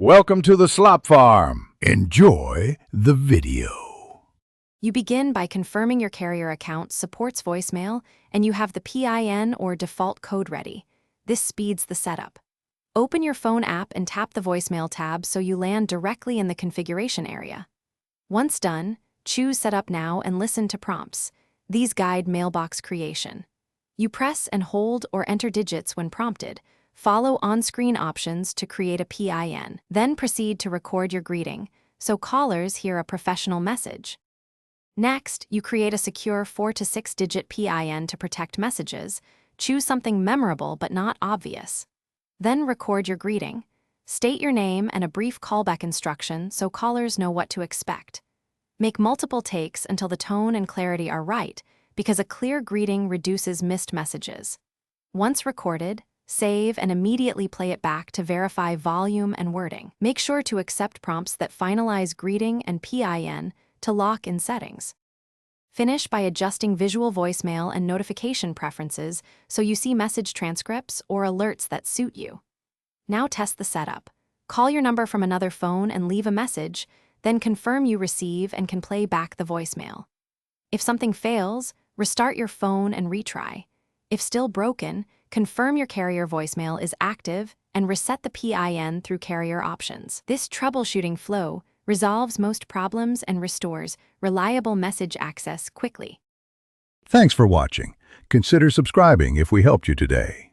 Welcome to the Slop Farm. Enjoy the video. You begin by confirming your carrier account supports voicemail and you have the PIN or default code ready. This speeds the setup. Open your phone app and tap the voicemail tab so you land directly in the configuration area. Once done, choose Setup Now and listen to prompts. These guide mailbox creation. You press and hold or enter digits when prompted. Follow on-screen options to create a PIN. Then proceed to record your greeting, so callers hear a professional message. Next, you create a secure 4 to 6-digit PIN to protect messages. Choose something memorable but not obvious. Then record your greeting. State your name and a brief callback instruction so callers know what to expect. Make multiple takes until the tone and clarity are right, because a clear greeting reduces missed messages. Once recorded, save and immediately play it back to verify volume and wording. Make sure to accept prompts that finalize greeting and PIN to lock in settings. Finish by adjusting visual voicemail and notification preferences so you see message transcripts or alerts that suit you. Now test the setup. Call your number from another phone and leave a message, then confirm you receive and can play back the voicemail. If something fails, restart your phone and retry. If still broken, confirm your carrier voicemail is active and reset the PIN through carrier options. This troubleshooting flow resolves most problems and restores reliable message access quickly. Thanks for watching. Consider subscribing if we helped you today.